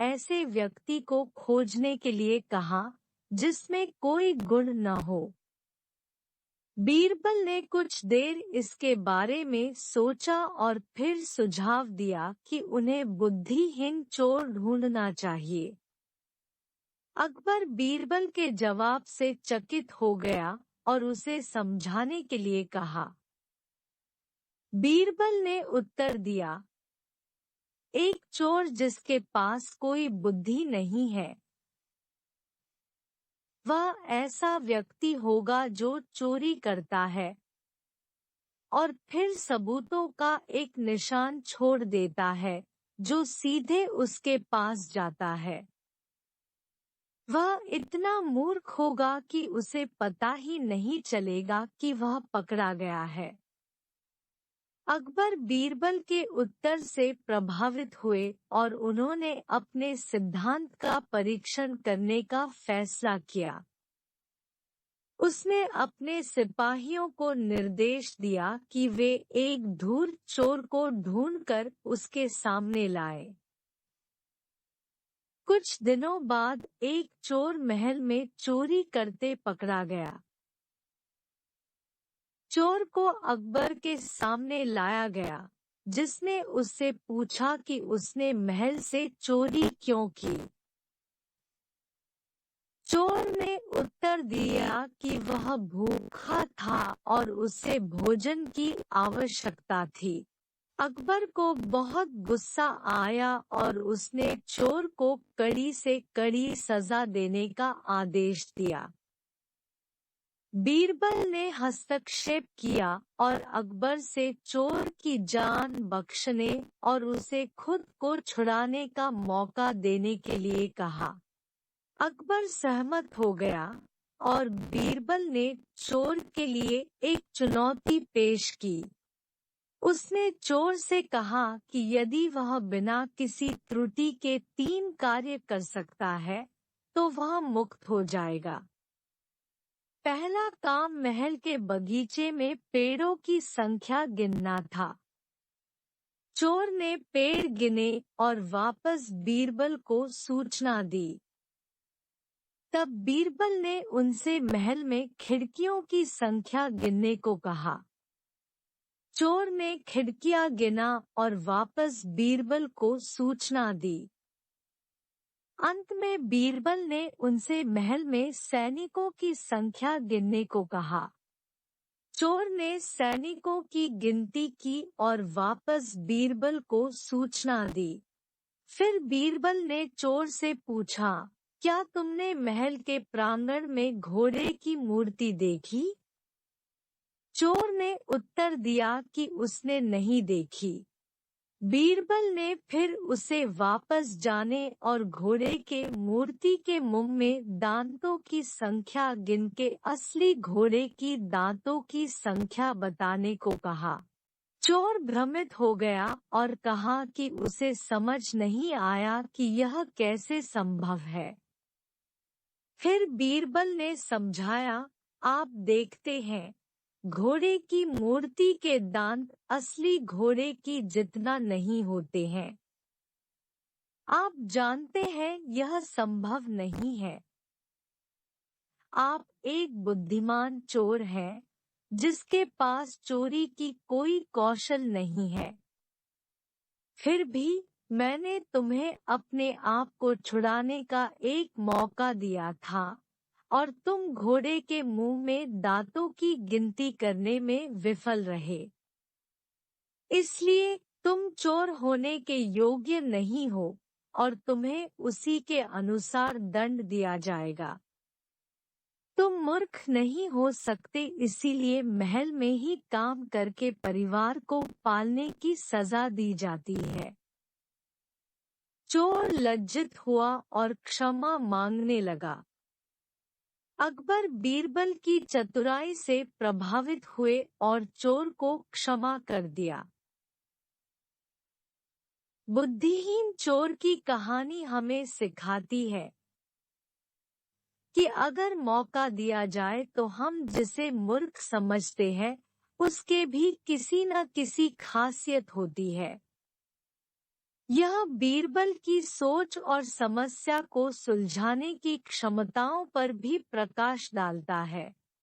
ऐसे व्यक्ति को खोजने के लिए कहा जिसमें कोई गुण न हो। बीरबल ने कुछ देर इसके बारे में सोचा और फिर सुझाव दिया कि उन्हें बुद्धिहीन चोर ढूंढना चाहिए। अकबर बीरबल के जवाब से चकित हो गया और उसे समझाने के लिए कहा। बीरबल ने उत्तर दिया, एक चोर जिसके पास कोई बुद्धि नहीं है, वह ऐसा व्यक्ति होगा जो चोरी करता है और फिर सबूतों का एक निशान छोड़ देता है जो सीधे उसके पास जाता है। वह इतना मूर्ख होगा कि उसे पता ही नहीं चलेगा कि वह पकड़ा गया है। अकबर बीरबल के उत्तर से प्रभावित हुए और उन्होंने अपने सिद्धांत का परीक्षण करने का फैसला किया। उसने अपने सिपाहियों को निर्देश दिया कि वे एक धूर्त चोर को ढूंढकर उसके सामने लाए। कुछ दिनों बाद एक चोर महल में चोरी करते पकड़ा गया। चोर को अकबर के सामने लाया गया, जिसने उससे पूछा कि उसने महल से चोरी क्यों की। चोर ने उत्तर दिया कि वह भूखा था और उसे भोजन की आवश्यकता थी। अकबर को बहुत गुस्सा आया और उसने चोर को कड़ी से कड़ी सजा देने का आदेश दिया। बीरबल ने हस्तक्षेप किया और अकबर से चोर की जान बख्शने और उसे खुद को छुड़ाने का मौका देने के लिए कहा। अकबर सहमत हो गया और बीरबल ने चोर के लिए एक चुनौती पेश की। उसने चोर से कहा कि यदि वह बिना किसी त्रुटि के 3 कार्य कर सकता है तो वह मुक्त हो जाएगा। पहला काम महल के बगीचे में पेड़ों की संख्या गिनना था। चोर ने पेड़ गिने और वापस बीरबल को सूचना दी। तब बीरबल ने उनसे महल में खिड़कियों की संख्या गिनने को कहा। चोर ने खिड़कियां गिना और वापस बीरबल को सूचना दी। अंत में बीरबल ने उनसे महल में सैनिकों की संख्या गिनने को कहा। चोर ने सैनिकों की गिनती की और वापस बीरबल को सूचना दी। फिर बीरबल ने चोर से पूछा, क्या तुमने महल के प्रांगण में घोड़े की मूर्ति देखी? चोर ने उत्तर दिया कि उसने नहीं देखी। बीरबल ने फिर उसे वापस जाने और घोड़े के मूर्ति के मुंह में दांतों की संख्या गिन के असली घोड़े की दांतों की संख्या बताने को कहा। चोर भ्रमित हो गया और कहा कि उसे समझ नहीं आया कि यह कैसे संभव है। फिर बीरबल ने समझाया, आप देखते हैं, घोड़े की मूर्ति के दांत असली घोड़े की जितना नहीं होते हैं। आप जानते हैं यह संभव नहीं है। आप एक बुद्धिमान चोर हैं, जिसके पास चोरी की कोई कौशल नहीं है। फिर भी मैंने तुम्हें अपने आप को छुड़ाने का एक मौका दिया था और तुम घोड़े के मुंह में दांतों की गिनती करने में विफल रहे। इसलिए तुम चोर होने के योग्य नहीं हो और तुम्हें उसी के अनुसार दंड दिया जाएगा। तुम मूर्ख नहीं हो सकते, इसीलिए महल में ही काम करके परिवार को पालने की सजा दी जाती है। चोर लज्जित हुआ और क्षमा मांगने लगा। अकबर बीरबल की चतुराई से प्रभावित हुए और चोर को क्षमा कर दिया। बुद्धिहीन चोर की कहानी हमें सिखाती है कि अगर मौका दिया जाए तो हम जिसे मूर्ख समझते हैं उसके भी किसी न किसी खासियत होती है। यह बीरबल की सोच और समस्या को सुलझाने की क्षमताओं पर भी प्रकाश डालता है।